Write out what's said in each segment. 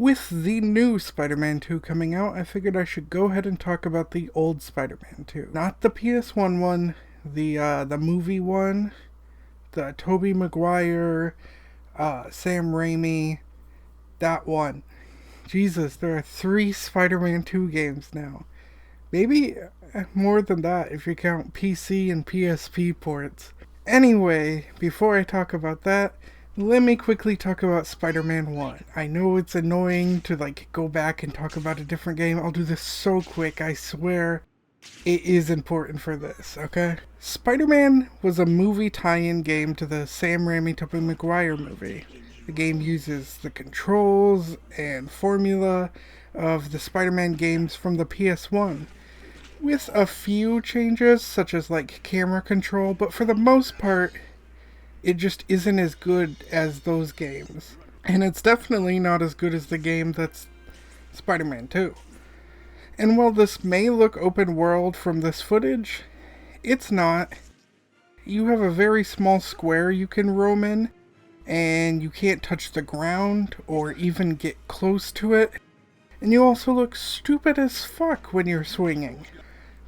With the new Spider-Man 2 coming out, I figured I should go ahead and talk about the old Spider-Man 2. Not the PS1 one, the movie one, the Tobey Maguire, Sam Raimi, that one. Jesus, there are 3 Spider-Man 2 games now. Maybe more than that if you count PC and PSP ports. Anyway, before I talk about that, let me quickly talk about Spider-Man 1. I know it's annoying to go back and talk about a different game. I'll do this so quick, I swear. It is important for this, okay? Spider-Man was a movie tie-in game to the Sam Raimi Tobey Maguire movie. The game uses the controls and formula of the Spider-Man games from the PS1, with a few changes such as camera control, but for the most part, it just isn't as good as those games. And it's definitely not as good as the game that's Spider-Man 2. And while this may look open world from this footage, it's not. You have a very small square you can roam in, and you can't touch the ground or even get close to it. And you also look stupid as fuck when you're swinging.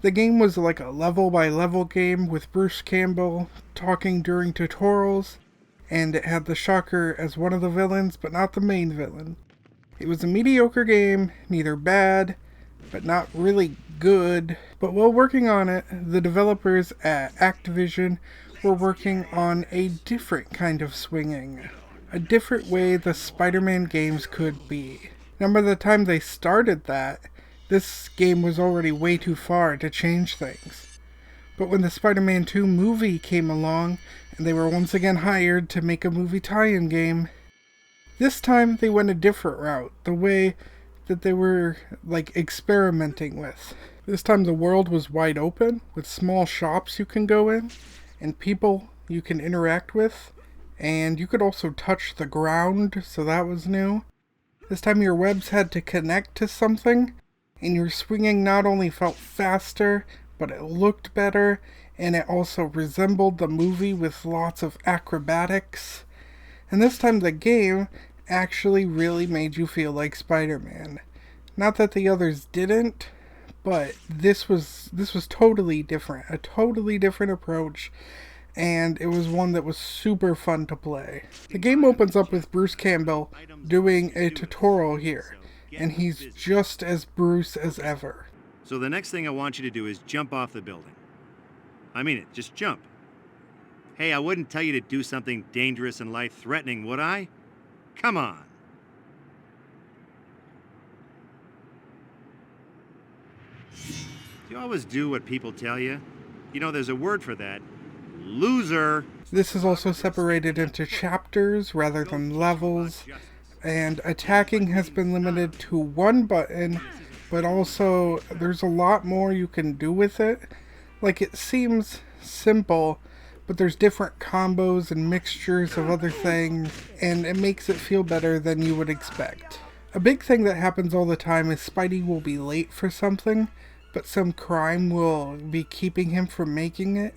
The game was like a level-by-level game with Bruce Campbell talking during tutorials, and it had the Shocker as one of the villains, but not the main villain. It was a mediocre game, neither bad, but not really good. But while working on it, the developers at Activision were working on a different kind of swinging. A different way the Spider-Man games could be. Now, by the time they started that, this game was already way too far to change things. But when the Spider-Man 2 movie came along, and they were once again hired to make a movie tie-in game, this time they went a different route, the way that they were, experimenting with. This time the world was wide open, with small shops you can go in, and people you can interact with, and you could also touch the ground, so that was new. This time your webs had to connect to something, and your swinging not only felt faster, but it looked better, and it also resembled the movie with lots of acrobatics. And this time the game actually really made you feel like Spider-Man. Not that the others didn't, but this was totally different. A totally different approach, and it was one that was super fun to play. The game opens up with Bruce Campbell doing a tutorial here, and he's just as Bruce as ever. So the next thing I want you to do is jump off the building. I mean it, just jump. Hey, I wouldn't tell you to do something dangerous and life-threatening, would I? Come on. Do you always do what people tell you? You know, there's a word for that. Loser. This is also separated into chapters rather than levels, and attacking has been limited to one button, but also there's a lot more you can do with it. It seems simple, but there's different combos and mixtures of other things, and it makes it feel better than you would expect. A big thing that happens all the time is Spidey will be late for something, but some crime will be keeping him from making it,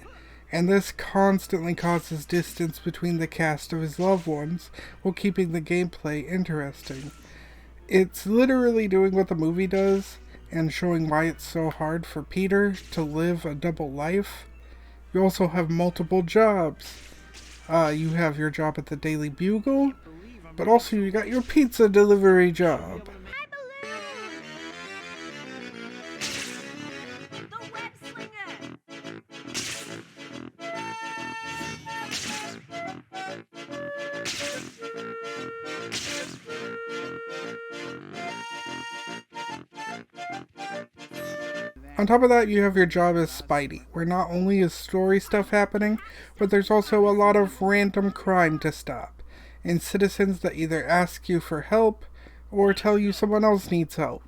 and this constantly causes distance between the cast of his loved ones while keeping the gameplay interesting. It's literally doing what the movie does, and showing why it's so hard for Peter to live a double life. You also have multiple jobs. You have your job at the Daily Bugle, but also you got your pizza delivery job. On top of that, you have your job as Spidey, where not only is story stuff happening, but there's also a lot of random crime to stop, and citizens that either ask you for help, or tell you someone else needs help.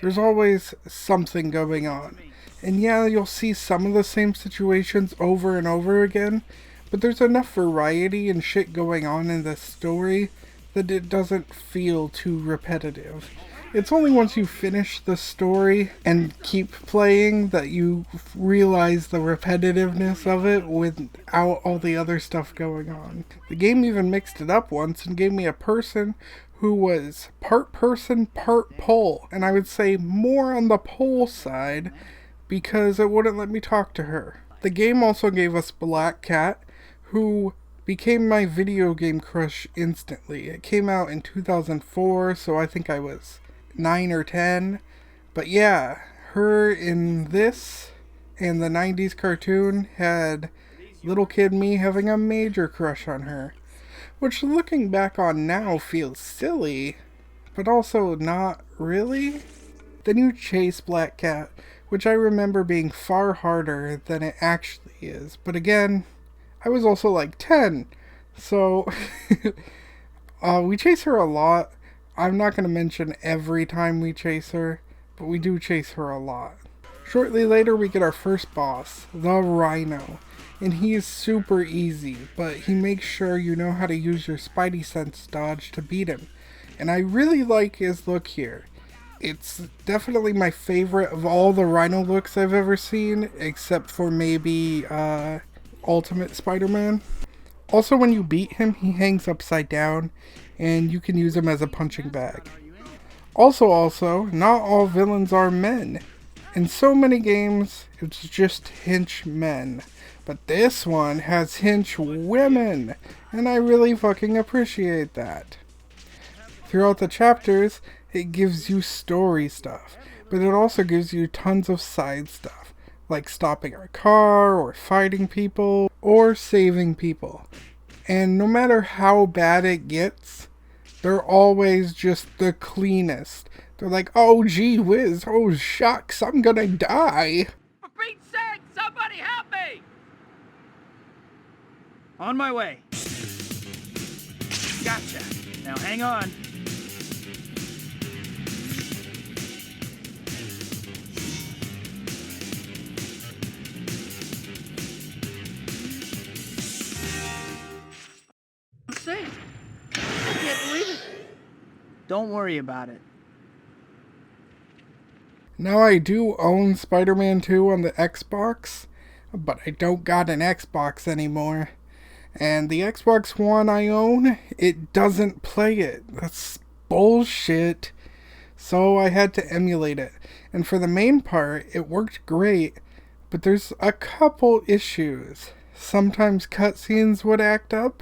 There's always something going on. And yeah, you'll see some of the same situations over and over again, but there's enough variety and shit going on in the story that it doesn't feel too repetitive. It's only once you finish the story and keep playing that you realize the repetitiveness of it without all the other stuff going on. The game even mixed it up once and gave me a person who was part person, part pole, and I would say more on the pole side because it wouldn't let me talk to her. The game also gave us Black Cat, who became my video game crush instantly. It came out in 2004, so I think I was 9 or 10. But yeah, her in this and the 90s cartoon had little kid me having a major crush on her. Which looking back on now feels silly, but also not really. Then you chase Black Cat, which I remember being far harder than it actually is. But again, I was also like 10, so we chase her a lot. I'm not going to mention every time we chase her, but we do chase her a lot. Shortly later, we get our first boss, the Rhino. And he is super easy, but he makes sure you know how to use your Spidey sense dodge to beat him. And I really like his look here. It's definitely my favorite of all the Rhino looks I've ever seen, except for maybe Ultimate Spider-Man. Also, when you beat him, he hangs upside down, and you can use him as a punching bag. Also, not all villains are men. In so many games, it's just hench men. But this one has hench women, and I really fucking appreciate that. Throughout the chapters, it gives you story stuff, but it also gives you tons of side stuff, like stopping a car, or fighting people, or saving people. And no matter how bad it gets, they're always just the cleanest. They're like, oh gee whiz, oh shucks, I'm gonna die. For Pete's sake, somebody help me! On my way. Gotcha. Now hang on. Insane. I can't believe it. Don't worry about it. Now I do own Spider-Man 2 on the Xbox, but I don't got an Xbox anymore. And the Xbox One I own, it doesn't play it. That's bullshit. So I had to emulate it. And for the main part, it worked great, but there's a couple issues. Sometimes cutscenes would act up,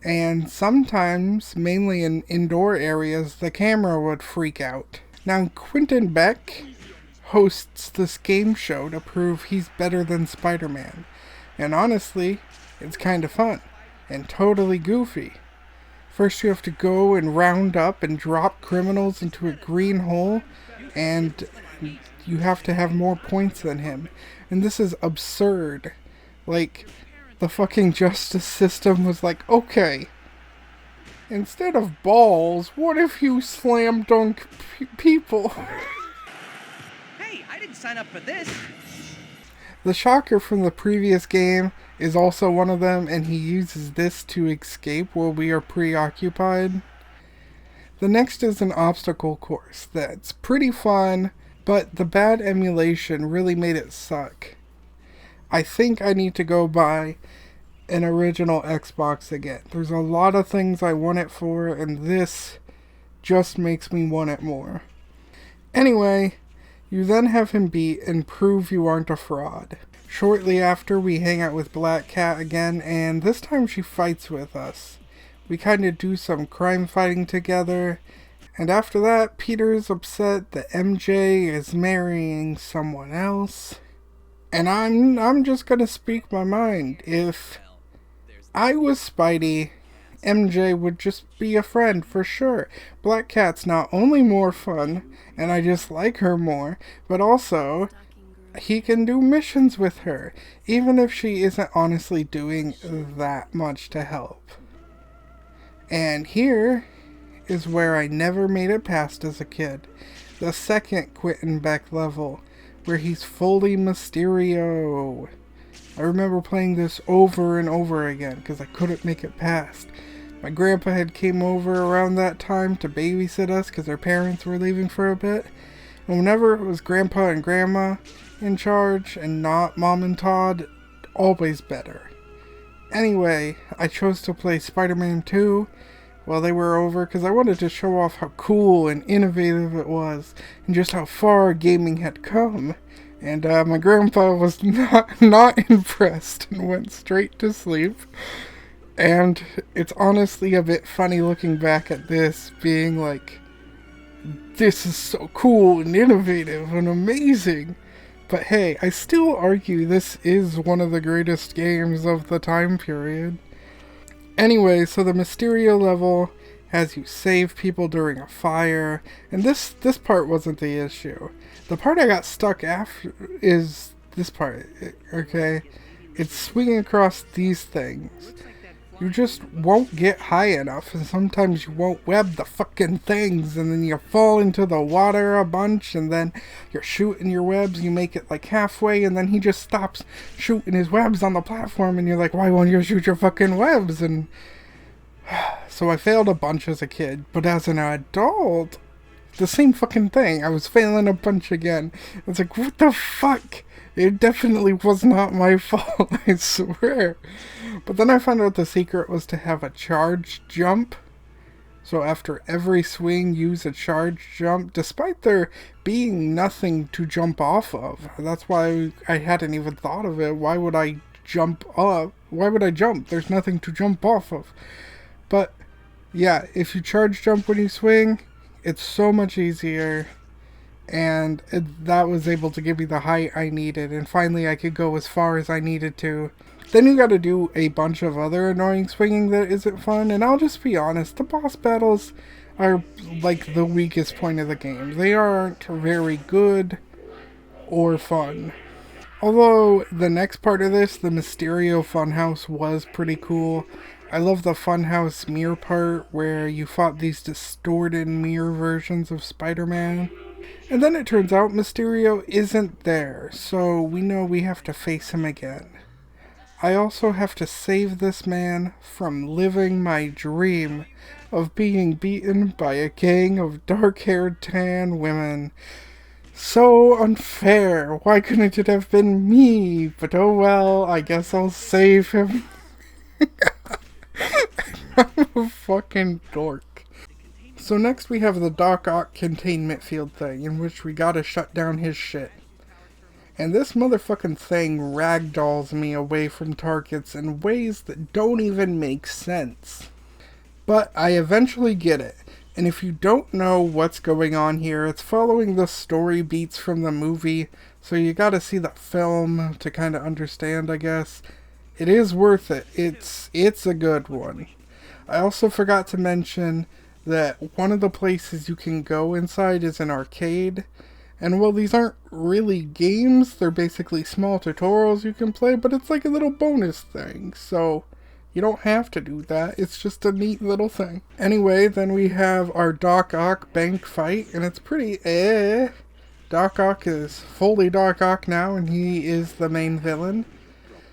and sometimes, mainly in indoor areas, the camera would freak out. Now, Quentin Beck hosts this game show to prove he's better than Spider-Man. And honestly, it's kind of fun and totally goofy. First you have to go and round up and drop criminals into a green hole, and you have to have more points than him. And this is absurd. Like, the fucking justice system was like, okay, instead of balls, what if you slam dunk people? Hey, I didn't sign up for this. The Shocker from the previous game is also one of them, and he uses this to escape while we are preoccupied. The next is an obstacle course that's pretty fun, but the bad emulation really made it suck. I think I need to go buy an original Xbox again. There's a lot of things I want it for, and this just makes me want it more. Anyway, you then have him beat and prove you aren't a fraud. Shortly after, we hang out with Black Cat again, and this time she fights with us. We kind of do some crime fighting together, and after that, Peter is upset that MJ is marrying someone else. And I'm just gonna speak my mind. If I was Spidey, MJ would just be a friend for sure. Black Cat's not only more fun, and I just like her more, but also he can do missions with her, even if she isn't honestly doing that much to help. And here is where I never made it past as a kid. The second Quentin Beck level, where he's fully Mysterio. I remember playing this over and over again because I couldn't make it past. My grandpa had came over around that time to babysit us because our parents were leaving for a bit. And whenever it was grandpa and grandma in charge and not mom and Todd, always better. Anyway, I chose to play Spider-Man 2, while they were over because I wanted to show off how cool and innovative it was and just how far gaming had come. And my grandpa was not impressed and went straight to sleep. And it's honestly a bit funny looking back at this, being like, this is so cool and innovative and amazing. But hey, I still argue this is one of the greatest games of the time period. Anyway, so the Mysterio level has you save people during a fire, and this part wasn't the issue. The part I got stuck after is this part, okay? It's swinging across these things. You just won't get high enough, and sometimes you won't web the fucking things, and then you fall into the water a bunch, and then you're shooting your webs, you make it like halfway, and then he just stops shooting his webs on the platform, and you're like, why won't you shoot your fucking webs? And so I failed a bunch as a kid, but as an adult, the same fucking thing. I was failing a bunch again. It's like, what the fuck? It definitely was not my fault, I swear. But then I found out the secret was to have a charge jump. So after every swing, use a charge jump, despite there being nothing to jump off of. That's why I hadn't even thought of it. Why would I jump up? Why would I jump? There's nothing to jump off of. But yeah, if you charge jump when you swing, it's so much easier. And that was able to give me the height I needed, and finally I could go as far as I needed to. Then you gotta do a bunch of other annoying swinging that isn't fun, and I'll just be honest, the boss battles are like the weakest point of the game. They aren't very good or fun. Although the next part of this, the Mysterio Funhouse, was pretty cool. I love the Funhouse mirror part where you fought these distorted mirror versions of Spider-Man. And then it turns out Mysterio isn't there, so we know we have to face him again. I also have to save this man from living my dream of being beaten by a gang of dark-haired tan women. So unfair. Why couldn't it have been me? But oh well, I guess I'll save him. I'm a fucking dork. So next we have the Doc Ock containment field thing, in which we gotta shut down his shit. And this motherfucking thing ragdolls me away from targets in ways that don't even make sense. But I eventually get it, and if you don't know what's going on here, it's following the story beats from the movie, so you gotta see the film to kinda understand, I guess. It is worth it. It's a good one. I also forgot to mention that one of the places you can go inside is an arcade. And while these aren't really games, they're basically small tutorials you can play, but it's like a little bonus thing. So you don't have to do that. It's just a neat little thing. Anyway, then we have our Doc Ock bank fight, and it's pretty Doc Ock is fully Doc Ock now, and he is the main villain.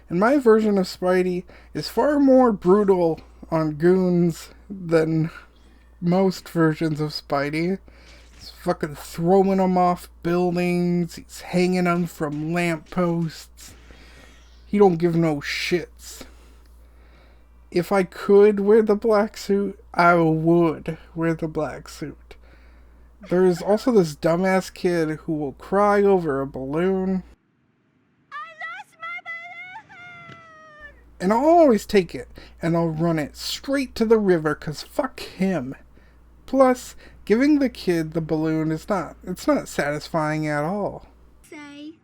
And my version of Spidey is far more brutal on goons than most versions of Spidey. He's fucking throwing them off buildings. He's hanging them from lampposts. He don't give no shits. If I could wear the black suit, I would wear the black suit. There's also this dumbass kid who will cry over a balloon. And I'll always take it, and I'll run it straight to the river, 'cause fuck him. Plus, giving the kid the balloon it's not satisfying at all. Say,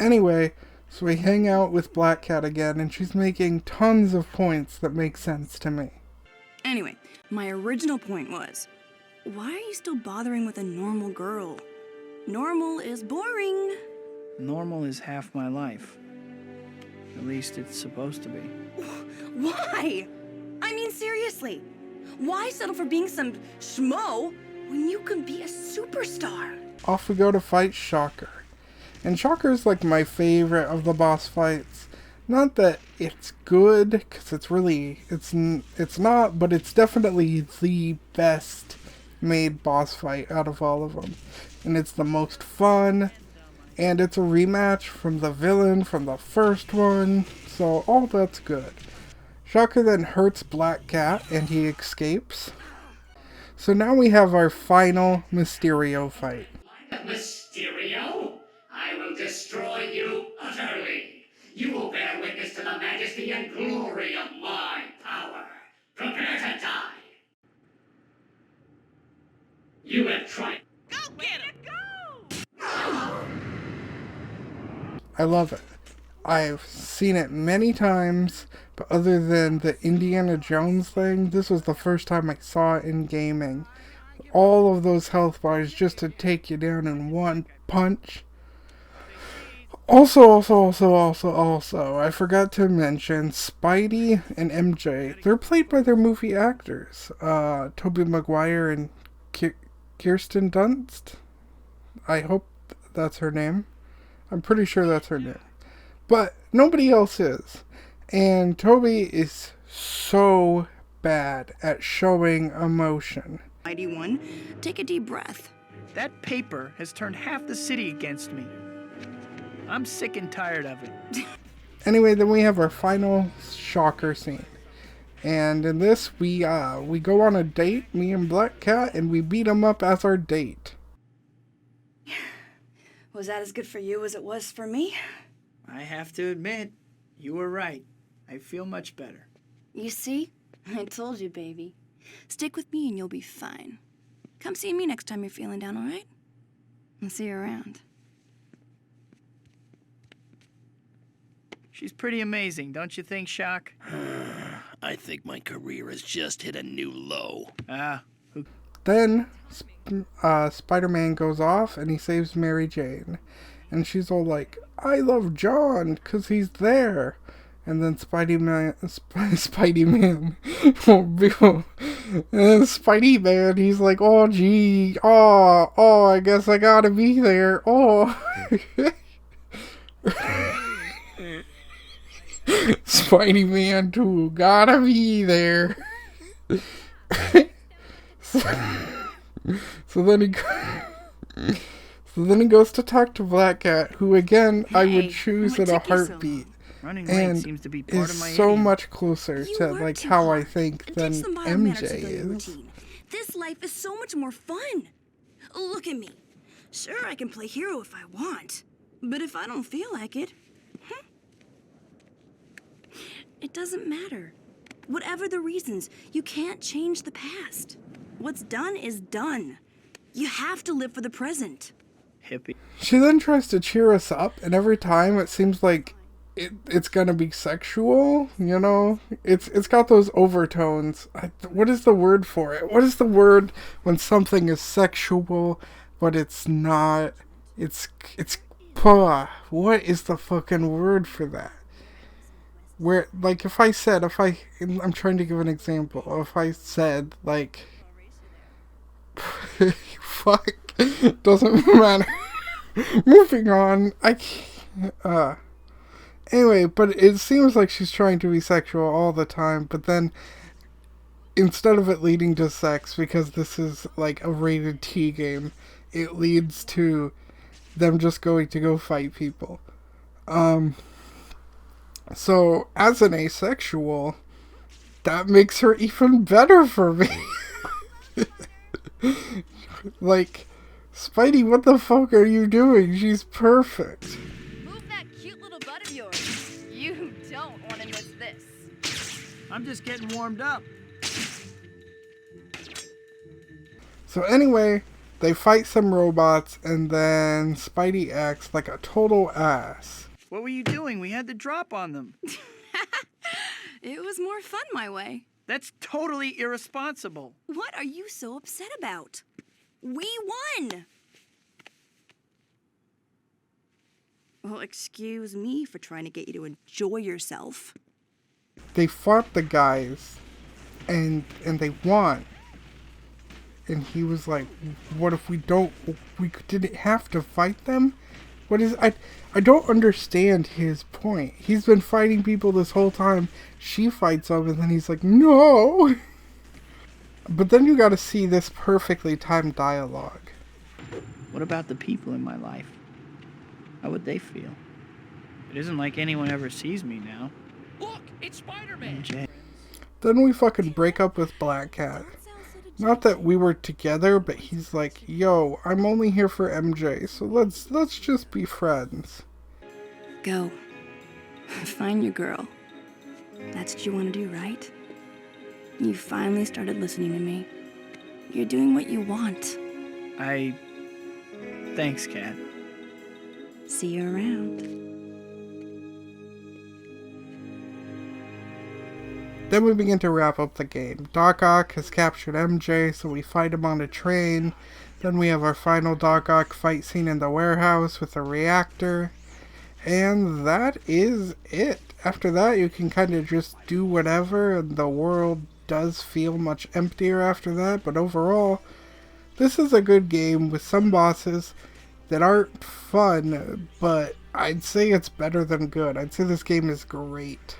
Anyway, so we hang out with Black Cat again, and she's making tons of points that make sense to me. Anyway, my original point was, why are you still bothering with a normal girl? Normal is boring. Normal is half my life. At least it's supposed to be. Why? I mean, seriously. Why settle for being some schmo when you can be a superstar? Off we go to fight Shocker. And Shocker's like my favorite of the boss fights. Not that it's good, because it's not, but it's definitely the best made boss fight out of all of them. And it's the most fun, and it's a rematch from the villain from the first one, So all that's good. Shocker then hurts Black Cat and he escapes. So now we have our final Mysterio fight. Mysterio, I will destroy you utterly. You will bear witness to the majesty and glory of my power. Prepare to die. You have tried. Go get him! Go! I love it. I've seen it many times, but other than the Indiana Jones thing, this was the first time I saw it in gaming. All of those health bars just to take you down in one punch. Also, I forgot to mention Spidey and MJ. They're played by their movie actors. Tobey Maguire and Kirsten Dunst. I hope that's her name. I'm pretty sure that's her name. But nobody else is. And Toby is so bad at showing emotion. Mighty One, take a deep breath. That paper has turned half the city against me. I'm sick and tired of it. Anyway, then we have our final shocker scene. And in this, we go on a date, me and Black Cat, and we beat him up as our date. Was that as good for you as it was for me? I have to admit, you were right. I feel much better. You see? I told you, baby. Stick with me and you'll be fine. Come see me next time you're feeling down, all right? I'll see you around. She's pretty amazing, don't you think, Shock? I think my career has just hit a new low. Then, Spider-Man goes off and he saves Mary Jane. And she's all like, I love John, 'cause he's there. And then Spidey-Man, he's like, oh gee, I guess I gotta be there, Spidey-Man too, gotta be there. So then he goes to talk to Black Cat, who again I would choose in a heartbeat. Running late And seems to be part of my is so idiom. much closer You to work like too how I hard. think It than takes some mild mannered MJ civilian is. routine. This life is so much more fun. Look at me. Sure, I can play hero if I want. But if I don't feel like it, it doesn't matter. Whatever the reasons, you can't change the past. What's done is done. You have to live for the present. Hippie. She then tries to cheer us up, and every time it seems like it's gonna be sexual, you know? It's got those overtones. What is the word for it? What is the word when something is sexual, but it's not? What is the fucking word for that? Where, like, I'm trying to give an example. If I said, like, fuck, doesn't matter. Moving on. Anyway, but it seems like she's trying to be sexual all the time, but then instead of it leading to sex, because this is like a rated T game, it leads to them just going to go fight people. So as an asexual, that makes her even better for me. Like, Spidey, what the fuck are you doing? She's perfect. Move that cute little butt of yours. You don't want to miss this. I'm just getting warmed up. So anyway, they fight some robots, and then Spidey acts like a total ass. What were you doing? We had the drop on them. It was more fun my way. That's totally irresponsible. What are you so upset about? We won! Well, excuse me for trying to get you to enjoy yourself. They fought the guys, and they won. And he was like, what if we didn't have to fight them? I don't understand his point. He's been fighting people this whole time. She fights them, and then he's like, no! But then you gotta see this perfectly timed dialogue. What about the people in my life? How would they feel? It isn't like anyone ever sees me now. It's Spider-Man. Then we fucking break up with Black Cat. Not that we were together, but he's like, yo, I'm only here for MJ, so let's just be friends. Go. Find your girl. That's what you want to do, right? You finally started listening to me. You're doing what you want. Thanks, Cat. See you around. Then we begin to wrap up the game. Doc Ock has captured MJ, so we fight him on a train. Then we have our final Doc Ock fight scene in the warehouse with a reactor. And that is it. After that, you can kind of just do whatever, and the world does feel much emptier after that. But overall, this is a good game with some bosses that aren't fun, but I'd say it's better than good. I'd say this game is great.